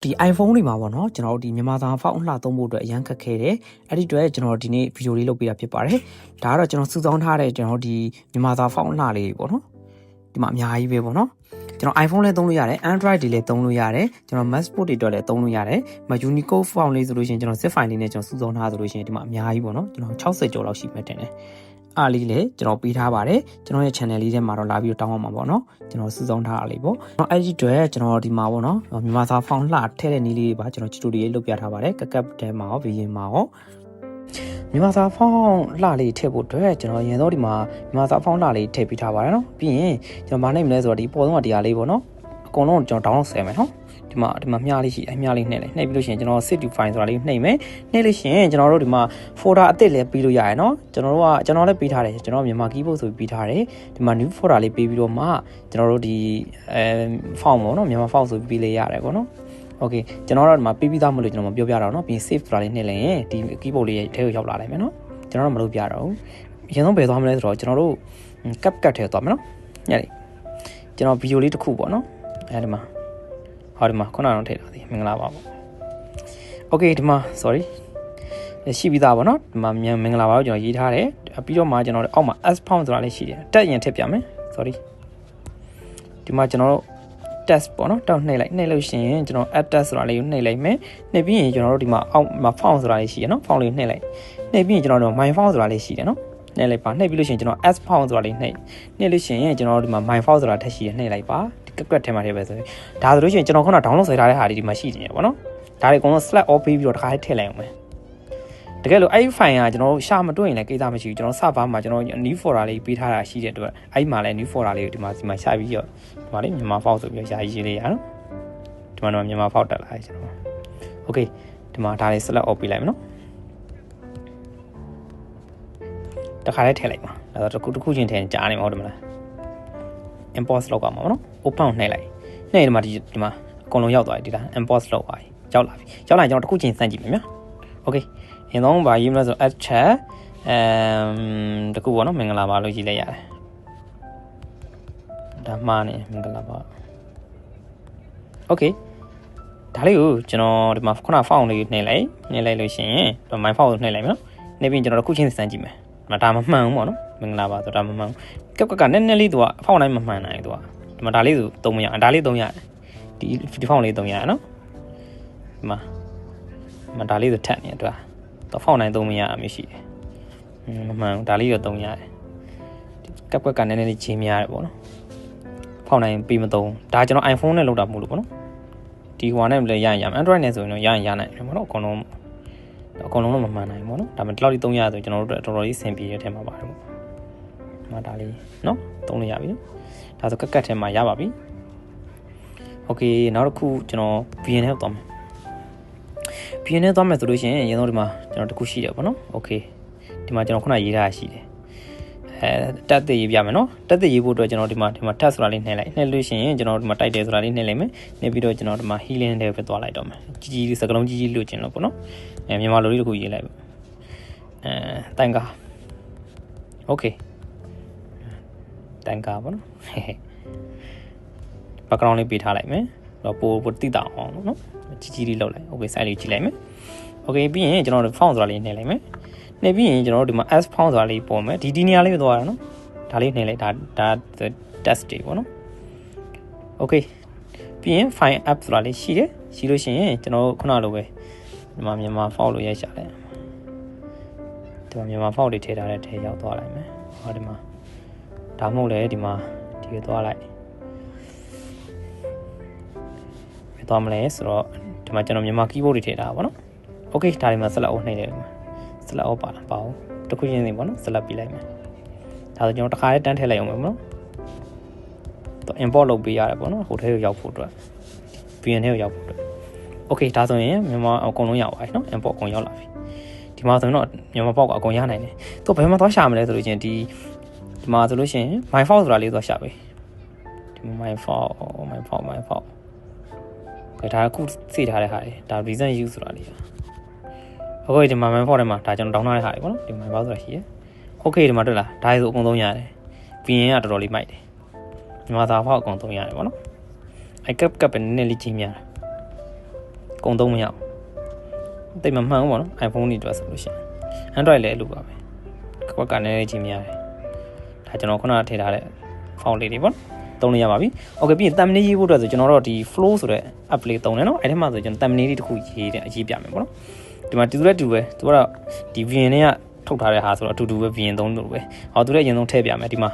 ဒီ iPhone တွေမှာပေါ့နော်ကျွန်တော်တို့ဒီမြန်မာစာဖောက်အလှသုံးဖို့အတွက်အရန်ခက်ခဲတယ်အဲ့ဒီအတွက်ကျွန်တော်ဒီနေ့ဗီဒီယိုလေးလုပ်ပေးတာဖြစ်ပါတယ်ဒါကတော့ကျွန်တော်စုဆောင်းထားတဲ့ကျွန်တော်ဒီမြန်မာစာဖောက်အလှလေးပေါ့နော်ဒီမှာအများကြီးပဲပေါ့နော်ကျွန်တော် iPhone လည်းသုံးလို့ရတယ် Android တွေလည်းသုံးလို့ရတယ်ကျွန်တော် MacBook တွေအတွက်လည်းသုံးလို့ရတယ်မ Unicode font လေးဆိုလို့ရှိရင်ကျွန်တော် zip file လေးနဲ့ကျွန်တော်စုဆောင်းထားဆိုလို့ရှိရင်ဒီမှာအများကြီးပေါ့နော်ကျွန်တော်60ကျော်လောက်ရှိမှတင်တယ်အားလေးလည်းကျွန်တော်ပေးထားပါတယ်ကျွန်တော်ရဲ့ channel လေးထဲမှာတော့လာပြီးတော့တောင်းအောင်ပါပေါ့နော်ကျွန်တော်စုဆောင်းထားတာလေးပေါ့အဲ့ဒီအတွက်ကျွန်တော်ဒီမှာပေါ့နော်မြန်မာစာဖောင်လှထည့်တဲ့နည်းလေးတွေပါကျွန်တော် tutorial လုပ်ပြထားပါတယ်ကပ်ထဲမှာရော VN မှာရောမြန်မာစာဖောင်လှလေးထည့်ဖို့အတွက်ကျွန်တော်ရင်တော့ဒီမှာမြန်မာစာဖောင်လှလေးထည့်ပေးထားပါတယ်နော်ပြီးရင်ကျွန်တော်မနိုင်မလဲဆိုတော့ဒီပေါ်ဆုံးကတရားလေးပေါ့နော်အကုန်လုံးကျွန်တော် download ဆယ်မယ်နော်ဒီမှာမြားလေးရှိမြားလေးနှိပ်လိုက်နှိပ်ပြီးလို့ရှိရင်ကျွန်တော် save to file ဆိုတာလေးနှိပ်မယ်နှိပ်လို့ရှိရင်ကျွန်တော်တို့ဒီမှာ folder အသစ်လည်းပေးလို့ရတယ်နော်ကျွန်တော်လည်းပေးထားတယ်ကျွန်တော်မြန်မာ keyboard ဆိုပြီးပေးထားတယ်ဒီမှာ new folder လေးပေးပြီးတော့မှကျွန်တော်တို့ဒီ font ပေါ့နော်မြန်မာ font ဆိုပြီးပေးလေးရတယ်ပေါ့နော် okay ကျွန်တော်တို့ဒီမှာပေးပြီးသားမလို့ကျွန်တော်မပြောပြတော့နော်ပြီး save ဆိုတာလေးနှိပ်လိုက်ရင်ဒီ keyboard လေးရဲ့ထဲကိုရောက်လာနိုင်မယ်နော်ကျွန်တော်တို့မလုပ်ပြတော့ဘူးအရင်ဆုံးဘယ်သွားမလဲဆိုတော့ကျွန်တော်တို့ CapCut ထဲသွားမယ်နော်ညနေကျွန်တော် video လေးတစ်ခုပေါ့နော်အဲဒီမှာဟောဒီမှာခုနကတော့ထည့်ထားသေးမင်္ဂလာပါပေါ့ okay ဒီမှာ sorry ရှိပြီးသားပေါ့နော်ဒီမှာမင်္ဂလာပါလို့ကျွန်တော်ရေးထားတယ်ပြီးတော့မှကျွန်တော်အောက်မှာ s font ဆိုတာလေးရှိတယ်တက်ရင်ထည့်ပြမယ် sorry ဒီမှာကျွန်တော်တို့ test ပေါ့နော်တောက်နှိပ်လိုက်လို့ရှိရင်ကျွန်တော် add test ဆိုတာလေးကိုနှိပ်လိုက်မယ်နှိပ်ပြီးရင်ကျွန်တော်တို့ဒီမှာအောက်မှာ font ဆိုတာလေးရှိရနော် font လေးနှိပ်လိုက်နှိပ်ပြီးရင်ကျွန်တော်တို့ my font ဆိုတာလေးရှိတယ်နော်နှိပ်လိုက်ပါနှိပ်ပြီးလို့ရှိရင်ကျွန်တော် s font ဆိုတာလေးနှိပ်လို့ရှိရင်ကျွန်တော်တို့ဒီမှာ my font ဆိုတာထည့်ရှိရနှိပ်လိုက်ပါကက်ထဲမှာထည့်ပဲဆိုရင်ဒါဆိုလို့ရှိရင်ကျွန်တော်ခုန download ဆွဲထားတဲ့ဟာဒီမှာရှိနေတယ်ပေါ့နော်ဒါတွေအကုန်လုံး select all ပေးပြီးတော့တစ်ခါထည့်လိုက်အောင်မယ်တကယ်လို့အဲ့ဒီ file ကကျွန်တော်ရှာမတွေ့ရင်လည်းကိစ္စမရှိဘူးကျွန်တော် server မှာကျွန်တော် new folder လေးပေးထားတာရှိတဲ့အတွက်အဲ့မှာလည်း new folder လေးကိုဒီမှာရှာပြီးတော့ဒီမှာလေးမြန်မာ file ဆိုပြီးရှာရေးလေးရနော်ဒီမှာတော့မြန်မာ file တက်လာတယ်ကျွန်တော် okay ဒီမှာဒါလေး select all ပေးလိုက်မယ်နော်တစ်ခါလေးထည့်လိုက်ပါဒါဆိုတစ်ခုချင်းထည့်ကြားနေမှာဟုတ်တယ်မလား import လောက်ပါမှာပေါ့နော် open နှိပ်လိုက်နှိပ်ဒီမှာဒီမှာအကုန်လုံးရောက်သွားပြီဒီလား import လောက်ပါရောက်လာပြီရောက်လာရင်ကျွန်တော်တစ်ခုချင်းစမ်းကြည့်မယ်နော် okay အရင်ဆုံးဗာရေးမလို့ဆို add chat တခုပေါ့နော်မင်္ဂလာပါလို့ရေးလိုက်ရတယ်ဒါမှနေမင်္ဂလာပါ okay ဒါလေးကိုကျွန်တော်ဒီမှာခုန font လေးနှိပ်လိုက်လို့ရှိရင် my font ကိုနှိပ်လိုက်မယ်နော်နှိပ်ပြီးကျွန်တော်တစ်ခုချင်းစမ်းကြည့်မယ်ဒါမမှန်ဘူးပေါ့နော်မင်္ဂလာပါဆိုတာမမှန်ဘူးကနည်းနည်းလေးသူက font တိုင်းမမှန်နိုင်သူကဒီမှာဒါလေးဆိုသုံးမရဒါလေးသုံးရတယ်ဒီ font လေးသုံးရတယ်နော်ဒီမှာဒါလေးဆိုထက်နေတယ်သူက font တိုင်းသုံးမရအမျိုးရှိတယ်မမှန်ဘူးဒါလေးတော့သုံးရတယ်ကနည်းနည်းလေးချင်းများတယ်ပေါ့နော် font တိုင်းပြီးမသုံးဒါကျွန်တော် iPhone နဲ့လောက်တာမဟုတ်လို့ပေါ့နော်ဒီဟွာနဲ့လည်းရရင် Android နဲ့ဆိုရင်တော့ရနိုင်တယ်ပေါ့နော်အကုန်လုံးတော့မမှန်နိုင်ဘူးပေါ့နော်ဒါပေမဲ့ဒီလောက်လေးသုံးရဆိုကျွန်တော်တို့တော်တော်လေးဆင်ပြေတဲ့ထဲမှာပါတယ်ပေါ့ဒါလေးနော်သုံးလို့ရပြီနော်ဒါဆိုကတ်ထဲမှာရပါပြီ okay နောက်တစ်ခုကျွန်တော် VN နဲ့သွားမယ် VN နဲ့သွားမယ်ဆိုလို့ရှိရင်အရင်ဆုံးဒီမှာကျွန်တော်တစ်ခုရှိတယ်ပေါ့နော် okay ဒီမှာကျွန်တော်ခုနရေးထားတာရှိတယ်တက်သေးရေးပြမယ်နော်တက်သေးရေးဖို့အတွက်ကျွန်တော်ဒီမှာ tag ဆိုတာလေးနှိပ်လိုက်လို့ရှိရင်ကျွန်တော်ဒီမှာ title ဆိုတာလေးနှိပ်လိုက်မယ်နှိပ်ပြီးတော့ကျွန်တော်ဒီမှာ healing တွေပဲသွားလိုက်တော့မယ်ကြီးစကလုံးကြီးလို့ကျင်လို့ပေါ့နော်မြန်မာလိုလေးတစ်ခုရေးလိုက်တိုင်ကာ okay တိုင်ကာပေါ့နော် background လေးပေးထားလိုက်မယ်တော့ပိုတိတောင်အောင်နော်ကြီးလေးလောက်လိုက် okay site လေးကြည့်လိုက်မယ် okay ပြီးရင်ကျွန်တော် font ဆိုတာလေးနှိပ်လိုက်မယ်နှိပ်ပြီးရင်ကျွန်တော်တို့ဒီမှာ s font ဆိုတာလေးပေါ်မယ်ဒီနေရာလေးကိုသွားတာနော်ဒါလေးနှိပ်လိုက်ဒါ test တွေပေါ့နော် okay ပြီးရင် file app ဆိုတာလေးရှိတယ်ရှိလို့ရှိရင်ကျွန်တော်ခုနလိုပဲဒီမှာမြန်မာ font လို့ရိုက်ရှာလိုက်ဒီမှာမြန်မာ font တွေထည့်ထားတဲ့ထဲရောက်သွားလိုက်မယ်ဟောဒီမှာဒါမှမဟုတ်လေဒီမှာဒီကိုသွားလိုက်သွားမလဲဆိုတော့ဒီမှာကျွန်တော်မြန်မာ keyboard တွေထည့်ထားတာပေါ့နော် okay ဒါလေးမှာ select all နှိပ်လိုက်ပါ select all ပါလားပါအောင်တစ်ခုချင်းစီပေါ့နော် select ပြလိုက်မယ်ဒါဆိုကျွန်တော်တစ်ခါလေးတန်းထည့်လိုက်အောင်မယ်ပေါ့နော်တော့ import လုပ်ပေးရတယ်ပေါ့နော်ဟိုထဲကိုရောက်ဖို့အတွက် VN ထဲကိုရောက်ဖို့အတွက် okay ဒါဆိုရင်မြန်မာအကုန်လုံးရောက်ပါပြီနော် import အကုန်ရောက်လာပြီဒီမှာဆိုရင်တော့မြန်မာပေါက်ကအကုန်ရနိုင်တယ်သူဘယ်မှာသွားရှာမလဲဆိုလို့ချင်းဒီမှာဆိုလို့ရှိရင် my file ဆိုတာလေးသွားရှာပဲဒီ my file ဒါအခုစေထားတဲ့ဟာတွေဒါ recent use ဆိုတာလေးokay ဒီမှာ my file ထဲမှာဒါကျွန်တော် download ထားတဲ့ဟာတွေပေါ့နော်ဒီ my file ဆိုတာရှိရယ် okay ဒီမှာတွေ့လားဒါဆိုအကုန်သုံးရတယ် VN ကတော်တော်လေးမိုက်တယ်မြန်မာစာဖောက်အကုန်သုံးရတယ်ပေါ့နော်အဲ့ကပ်ပဲနည်းနည်းလေးကြီးများ ကုန်သုံးမရတိတ်မမှန်ဘူးပေါ့နော် iPhone တွေအတွက်ဆိုလို့ရှိရင် Android လည်းအဲ့လိုပါပဲကွက်ကနေချင်းများတယ်ဒါကျွန်တော်ခုနကထည့်ထားတဲ့ font လေးတွေပေါ့သုံးလို့ရပါပြီ Okay ပြီးရင် thumbnail ရေးဖို့အတွက်ဆိုကျွန်တော်တို့ဒီ flow ဆိုတဲ့ app လေးသုံးတယ်နော်အဲ့ထဲမှာဆိုကျွန်တော် thumbnail လေးတစ်ခုရေးတယ်အရေးပြမယ်ပေါ့နော်ဒီမှာတူလည်းတူပဲသူကတော့ဒီ VN တွေကထုတ်ထားတဲ့ဟာဆိုတော့အတူတူပဲ VN သုံးလို့ပဲဟောသူလည်းအရင်ဆုံးထည့်ပြမယ်ဒီမှာ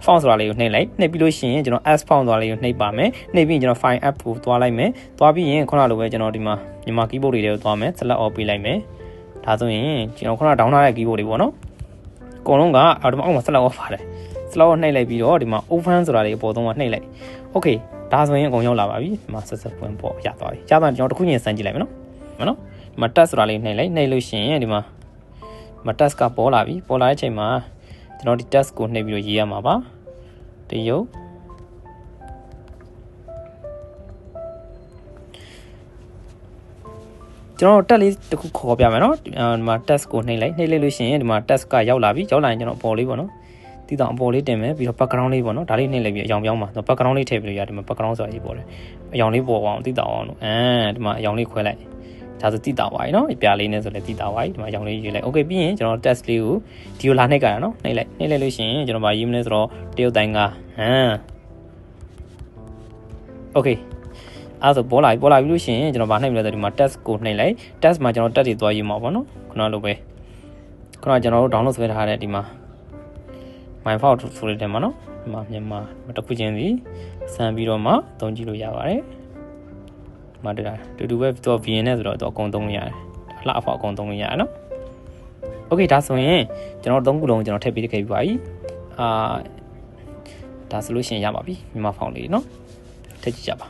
font ဆိုတာလေးကိုနှိပ်လိုက်နှိပ်ပြီးလို့ရှိရင်ကျွန်တော် S font ဆိုတာလေးကိုနှိပ်ပါမယ်နှိပ်ပြီးရင်ကျွန်တော် file app ကိုသွားလိုက်မယ်သွားပြီးရင်ခုနလိုပဲကျွန်တော်ဒီမှာမြန်မာ keyboard တွေတွေကိုသွားမယ် select all ပေးလိုက်မယ်ဒါဆိုရင်ကျွန်တော်ခုန down ထားတဲ့ keyboard တွေပေါ့နော်အကုန်လုံးကအောက်မှာ select all ပါတယ် select all နှိပ်လိုက်ပြီးတော့ဒီမှာ open ဆိုတာလေးအပေါ်ဆုံးကနှိပ်လိုက် Okay ဒါဆိုရင်အကုန်ရောက်လာပါပြီဒီမှာဆက်ပွင့်ပေါ့ရသွားပြီရသွားရင်ကျွန်တော်တစ်ခုချင်းစမ်းကြည့်လိုက်မယ်နော်ဒီမှာ test ဆိုတာလေးနှိပ်လိုက်နှိပ်လို့ရှိရင်ဒီမှာtest ကပေါ်လာပြီပေါ်လာတဲ့အချိန်မှာကျွန်တော်ဒီ test ကိုနှိပ်ပြီးတော့ရေးရမှာပါတရုပ်ကျွန်တော်တက်လေးတစ်ခုခေါ်ပြမယ်နော်ဒီမှာ test ကိုနှိပ်လိုက်လို့ရှိရင်ဒီမှာ test ကရောက်လာပြီရောက်လာရင်ကျွန်တော်အပေါ်လေးပေါ့နော်ဒီတော့အပေါ်လေးတင်မယ်ပြီးတော့ background လေးပေါ့နော်ဒါလေးနှိပ်လိုက်ပြီးအယောင်ပြောင်းပါ background လေးထည့်ပြီးတော့ဒီမှာ background ဆိုတာရေးပေါ်တယ်အယောင်လေးပေါ်အောင်တိတောင်အောင်လို့ဒီမှာအယောင်လေးခွဲလိုက်ဒါဆိုတိတောင်ပါပြီနော်ပြားလေးနဲ့ဆိုလည်းတိတောင်ပါပြီဒီမှာအယောင်လေးရေးလိုက် Okay ပြီးရင်ကျွန်တော် test လေးကိုဒီလိုလာနှိပ်ကြရနော်နှိပ်လိုက်လို့ရှိရင်ကျွန်တော်ဗာရေးမလဲဆိုတော့တရုတ်တိုင်းကOkay အဲ့ဆိုပေါ်လာပြီလို့ရှိရင်ကျွန်တော်ဗာနှိပ်မလဲဆိုဒီမှာ test ကိုနှိပ်လိုက် test မှာကျွန်တော်တက်တွေသွားရေးမှာပေါ့နော်ခုနလိုပဲခုနကျွန်တော်တို့ download ဆွဲထားတဲ့ဒီမှာ my file ဆိုတဲ့မှာနော်ဒီမှာမြန်မာတစ်ခုချင်းစီစမ်းပြီးတော့မှသုံးကြည့်လို့ရပါတယ်ဒီမှာတူပဲတော့ VN နဲ့ဆိုတော့အကုန်သုံးလို့ရတယ်အလှအဖောက်အကုန်သုံးလို့ရတယ်နော် Okay ဒါဆိုရင်ကျွန်တော်သုံးခုလုံးကျွန်တော်ထည့်ပေးခဲ့ပြီးပါပြီဒါဆိုလို့ရှိရင်ရပါပြီမြန်မာ file လေးနော်ထည့်ကြည့်ကြပါ